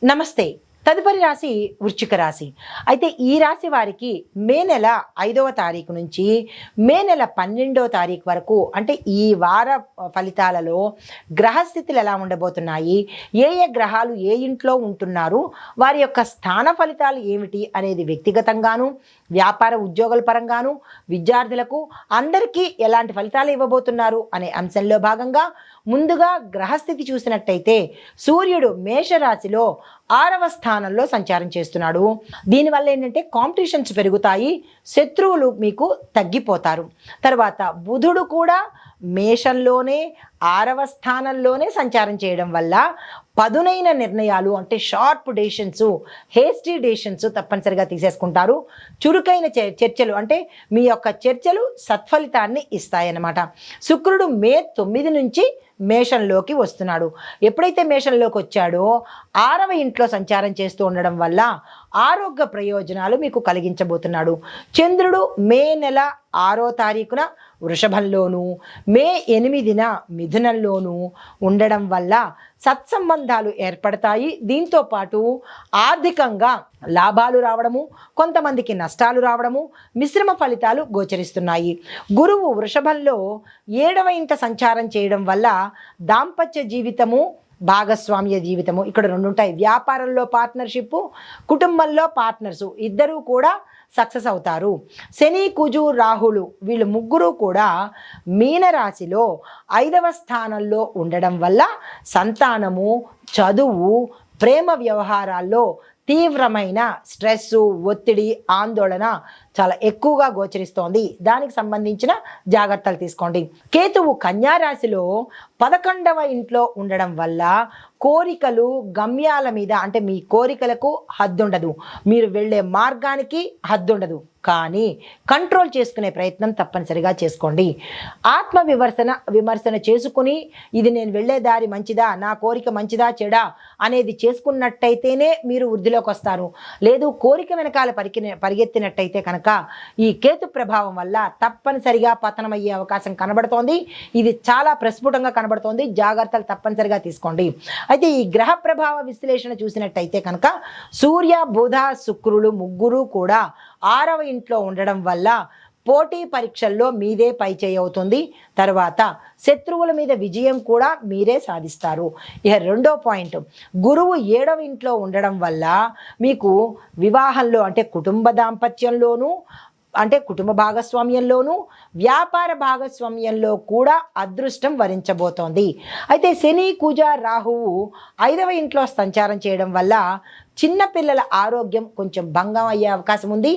నమస్తే. తదుపరి రాశి వృశ్చిక రాశి. అయితే ఈ రాశి వారికి మే నెల 5వ తారీఖు నుంచి మే నెల 12వ తారీఖు వరకు, అంటే ఈ వార ఫలితాలలో గ్రహస్థితులు ఎలా ఉండబోతున్నాయి, ఏ ఏ గ్రహాలు ఏ ఇంట్లో ఉంటున్నారు, వారి యొక్క స్థాన ఫలితాలు ఏమిటి అనేది వ్యక్తిగతంగాను, వ్యాపార ఉద్యోగుల పరంగాను, విద్యార్థులకు అందరికీ ఎలాంటి ఫలితాలు ఇవ్వబోతున్నారు అనే అంశంలో భాగంగా ముందుగా గ్రహస్థితి చూసినట్టయితే సూర్యుడు మేషరాశిలో 6వ స్థానంలో సంచారం చేస్తున్నాడు. దీనివల్ల ఏంటంటే కాంపిటీషన్స్ పెరుగుతాయి, శత్రువులు మీకు తగ్గిపోతారు. తర్వాత బుధుడు కూడా మేషంలోనే 6వ స్థానంలోనే సంచారం చేయడం వల్ల పదునైన నిర్ణయాలు, అంటే షార్ప్ డెసిషన్స్, హేస్టీ డెసిషన్స్ తప్పనిసరిగా తీసేసుకుంటారు. చురుకైన చర్చలు, అంటే మీ యొక్క చర్చలు సత్ఫలితాన్ని ఇస్తాయన్నమాట. శుక్రుడు మే 9 నుంచి మేషంలోకి వస్తున్నాడు. ఎప్పుడైతే మేషంలోకి వచ్చాడో 6వ ఇంట్లో సంచారం చేస్తూ ఉండడం వల్ల ఆరోగ్య ప్రయోజనాలు మీకు కలిగించబోతున్నాడు. చంద్రుడు మే నెల 6వ తారీఖున వృషభంలోను, మే 8న మిథునంలోను ఉండడం వల్ల సత్సంబంధాలు ఏర్పడతాయి. దీంతో పాటు ఆర్థికంగా లాభాలు రావడము, కొంతమందికి నష్టాలు రావడము, మిశ్రమ ఫలితాలు గోచరిస్తున్నాయి. గురువు వృషభంలో 7వ ఇంట సంచారం చేయడం వల్ల దాంపత్య జీవితము, భాగస్వామ్య జీవితము ఇక్కడ రెండు ఉంటాయి. వ్యాపారంలో పార్ట్నర్షిప్, కుటుంబంలో పార్ట్నర్సు ఇద్దరూ కూడా సక్సెస్ అవుతారు. శని, కుజు, రాహులు వీళ్ళు ముగ్గురు కూడా మీనరాశిలో 5వ స్థానంలో ఉండడం వల్ల సంతానము, చదువు, ప్రేమ వ్యవహారాల్లో తీవ్రమైన స్ట్రెస్సు, ఒత్తిడి, ఆందోళన చాలా ఎక్కువగా గోచరిస్తోంది. దానికి సంబంధించిన జాగ్రత్తలు తీసుకోండి. కేతువు కన్యా రాశిలో 11వ ఇంట్లో ఉండడం వల్ల కోరికలు, గమ్యాల మీద, అంటే మీ కోరికలకు హద్దుండదు, మీరు వెళ్ళే మార్గానికి హద్దుండదు, కంట్రోల్ చేసుకునే ప్రయత్నం తప్పనిసరిగా చేసుకోండి. ఆత్మ విమర్శన చేసుకుని ఇది నేను వెళ్ళే దారి మంచిదా, నా కోరిక మంచిదా చెడా అనేది చేసుకున్నట్టయితేనే మీరు వృద్ధిలోకి వస్తారు. లేదు కోరిక వెనకాల పరిగెత్తినట్టయితే కనుక ఈ కేతు ప్రభావం వల్ల తప్పనిసరిగా పతనమయ్యే అవకాశం కనబడుతోంది. ఇది చాలా ప్రస్ఫుటంగా కనబడుతోంది. జాగ్రత్తలు తప్పనిసరిగా తీసుకోండి. అయితే ఈ గ్రహ ప్రభావ విశ్లేషణ చూసినట్టయితే కనుక సూర్య, బుధ, శుక్రులు ముగ్గురు కూడా 6వ ఇంట్లో ఉండడం వల్ల పోటీ పరీక్షల్లో మీదే పైచేయి అవుతుంది. తర్వాత శత్రువుల మీద విజయం కూడా మీరే సాధిస్తారు. ఇక రెండో పాయింట్, గురువు 7వ ఇంట్లో ఉండడం వల్ల మీకు వివాహంలో, అంటే కుటుంబ దాంపత్యంలోనూ, అంటే కుటుంబ భాగస్వామ్యంలోనూ, వ్యాపార భాగస్వామ్యంలో కూడా అదృష్టం వరించబోతోంది. అయితే శని, కుజ, రాహువు 5వ ఇంట్లో సంచారం చేయడం వల్ల చిన్నపిల్లల ఆరోగ్యం కొంచెం భంగం అయ్యే అవకాశం ఉంది.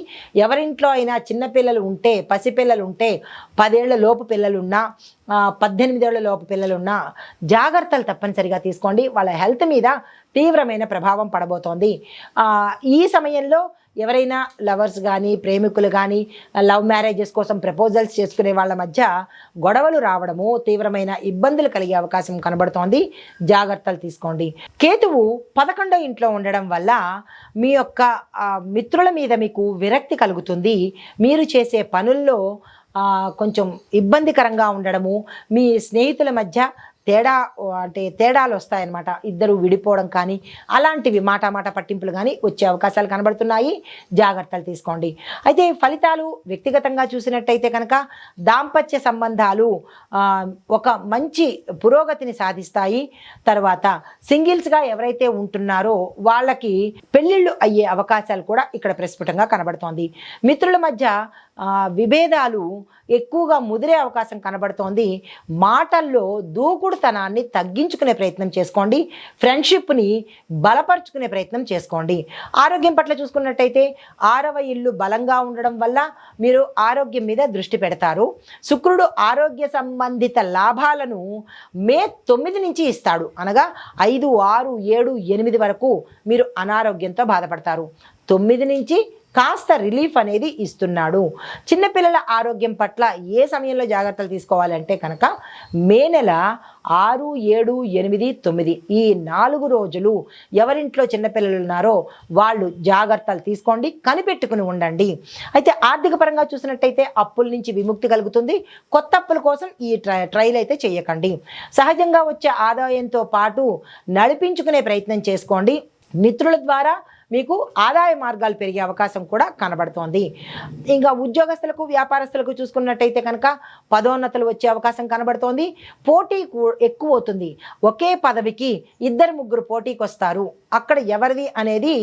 ఎవరింట్లో అయినా చిన్నపిల్లలు ఉంటే, పసిపిల్లలు ఉంటే, 10 ఏళ్ల లోపు పిల్లలున్నా, 18 ఏళ్ల లోపు పిల్లలున్నా జాగ్రత్తలు తప్పనిసరిగా తీసుకోండి. వాళ్ళ హెల్త్ మీద తీవ్రమైన ప్రభావం పడబోతోంది. ఈ సమయంలో ఎవరైనా లవర్స్ కానీ, ప్రేమికులు కానీ, లవ్ మ్యారేజెస్ కోసం ప్రపోజల్స్ చేసుకునే వాళ్ళ మధ్య గొడవలు రావడము, తీవ్రమైన ఇబ్బందులు కలిగే అవకాశం కనబడుతోంది. జాగ్రత్తలు తీసుకోండి. కేతువు 11వ ఇంట్లో ఉండడం వల్ల మీ యొక్క మిత్రుల మీద మీకు విరక్తి కలుగుతుంది. మీరు చేసే పనుల్లో కొంచెం ఇబ్బందికరంగా ఉండడము, మీ స్నేహితుల మధ్య తేడాలు వస్తాయన్నమాట. ఇద్దరు విడిపోవడం కానీ, అలాంటివి మాట పట్టింపులు కానీ వచ్చే అవకాశాలు కనబడుతున్నాయి. జాగ్రత్తలు తీసుకోండి. అయితే ఫలితాలు వ్యక్తిగతంగా చూసినట్టయితే కనుక దాంపత్య సంబంధాలు ఒక మంచి పురోగతిని సాధిస్తాయి. తర్వాత సింగిల్స్గా ఎవరైతే ఉంటున్నారో వాళ్ళకి పెళ్ళిళ్ళు అయ్యే అవకాశాలు కూడా ఇక్కడ ప్రస్ఫుటంగా కనబడుతోంది. మిత్రుల మధ్య విభేదాలు ఎక్కువగా ముదిరే అవకాశం కనబడుతోంది. మాటల్లో దూకుడుతనాన్ని తగ్గించుకునే ప్రయత్నం చేసుకోండి. ఫ్రెండ్షిప్ని బలపరుచుకునే ప్రయత్నం చేసుకోండి. ఆరోగ్యం పట్ల చూసుకున్నట్టయితే 6వ ఇల్లు బలంగా ఉండడం వల్ల మీరు ఆరోగ్యం మీద దృష్టి పెడతారు. శుక్రుడు ఆరోగ్య సంబంధిత లాభాలను మే 9 నుంచి ఇస్తాడు. అనగా 5, 6, 7, 8 వరకు మీరు అనారోగ్యంతో బాధపడతారు. 9 నుంచి కాస్త రిలీఫ్ అనేది ఇస్తున్నాడు. చిన్నపిల్లల ఆరోగ్యం పట్ల ఏ సమయంలో జాగ్రత్తలు తీసుకోవాలంటే కనుక మే నెల 6, 7, 8, 9 ఈ 4 రోజులు ఎవరింట్లో చిన్నపిల్లలు ఉన్నారో వాళ్ళు జాగ్రత్తలు తీసుకోండి, కనిపెట్టుకుని ఉండండి. అయితే ఆర్థిక పరంగా చూసినట్టయితే అప్పుల నుంచి విముక్తి కలుగుతుంది. కొత్త అప్పుల కోసం ఈ ట్రైల్ అయితే చేయకండి. సహజంగా వచ్చే ఆదాయంతో పాటు నడిపించుకునే ప్రయత్నం చేసుకోండి. మిత్రుల ద్వారా మీకు ఆదాయ మార్గాలు పెరిగే అవకాశం కూడా కనబడుతోంది. ఇంకా ఉద్యోగస్తులకు వ్యాపారస్తులకు చూసుకున్నట్టయితే కనుక పదోన్నతులు వచ్చే అవకాశం కనబడుతోంది. పోటీ ఎక్కువ అవుతుంది. ఒకే పదవికి 2-3 పోటీకి వస్తారు. అక్కడ ఎవరిది అనేది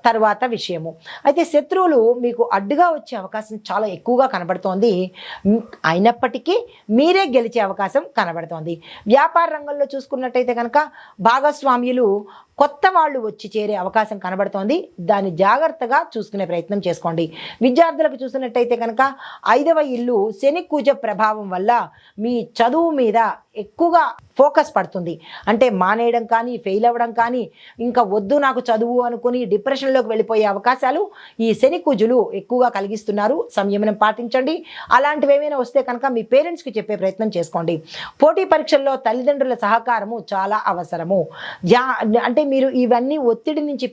తర్వాత విషయము. అయితే శత్రువులు మీకు అడ్డుగా వచ్చే అవకాశం చాలా ఎక్కువగా కనబడుతోంది. అయినప్పటికీ మీరే గెలిచే అవకాశం కనబడుతోంది. వ్యాపార రంగంలో చూసుకున్నట్టయితే కనుక భాగస్వామ్యులు కొత్త వాళ్ళు వచ్చి చేరే అవకాశం కనబడుతోంది. దాన్ని జాగ్రత్తగా చూసుకునే ప్రయత్నం చేసుకోండి. విద్యార్థులకు చూసినట్టయితే కనుక 5వ ఇల్లు శని కుజ ప్రభావం వల్ల మీ చదువు మీద ఎక్కువగా ఫోకస్ పడుతుంది. అంటే మానేయడం కానీ, ఫెయిల్ అవ్వడం కానీ, ఇంకా వద్దు నాకు చదువు అనుకుని డిప్రెషన్లోకి వెళ్ళిపోయే అవకాశాలు ఈ శని కుజులు ఎక్కువగా కలిగిస్తున్నారు. సంయమనం పాటించండి. అలాంటివి ఏమైనా వస్తే కనుక మీ పేరెంట్స్కి చెప్పే ప్రయత్నం చేసుకోండి. పోటీ పరీక్షల్లో తల్లిదండ్రుల సహకారము చాలా అవసరము. అంటే మీరు ఇవన్నీ ఒత్తిడి నుంచి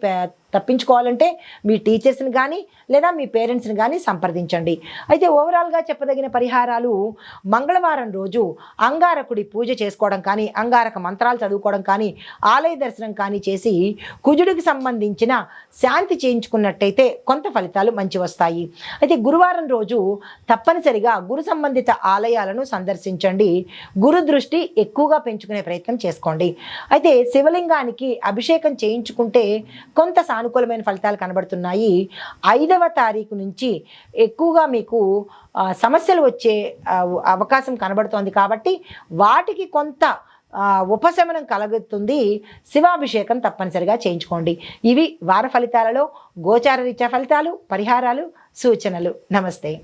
తప్పించుకోవాలంటే మీ టీచర్స్ని కానీ లేదా మీ పేరెంట్స్ని కానీ సంప్రదించండి. అయితే ఓవరాల్గా చెప్పదగిన పరిహారాలు మంగళవారం రోజు అంగారకుడి పూజ చేసుకోవడం కానీ, అంగారక మంత్రాలు చదువుకోవడం కానీ, ఆలయ దర్శనం కానీ చేసి కుజుడికి సంబంధించిన శాంతి చేయించుకున్నట్టయితే కొంత ఫలితాలు మంచి వస్తాయి. అయితే గురువారం రోజు తప్పనిసరిగా గురు సంబంధిత ఆలయాలను సందర్శించండి. గురు దృష్టి ఎక్కువగా పెంచుకునే ప్రయత్నం చేసుకోండి. అయితే శివలింగానికి అభిషేకం చేయించుకుంటే కొంత సానుకూలమైన ఫలితాలు కనబడుతున్నాయి. 5వ తారీఖు నుంచి ఎక్కువగా మీకు సమస్యలు వచ్చే అవకాశం కనబడుతోంది కాబట్టి వాటికి కొంత ఉపశమనం కలుగుతుంది. శివాభిషేకం తప్పనిసరిగా చేయించుకోండి. ఇవి వార ఫలితాలలో గోచార రీత్యా ఫలితాలు, పరిహారాలు, సూచనలు. నమస్తే.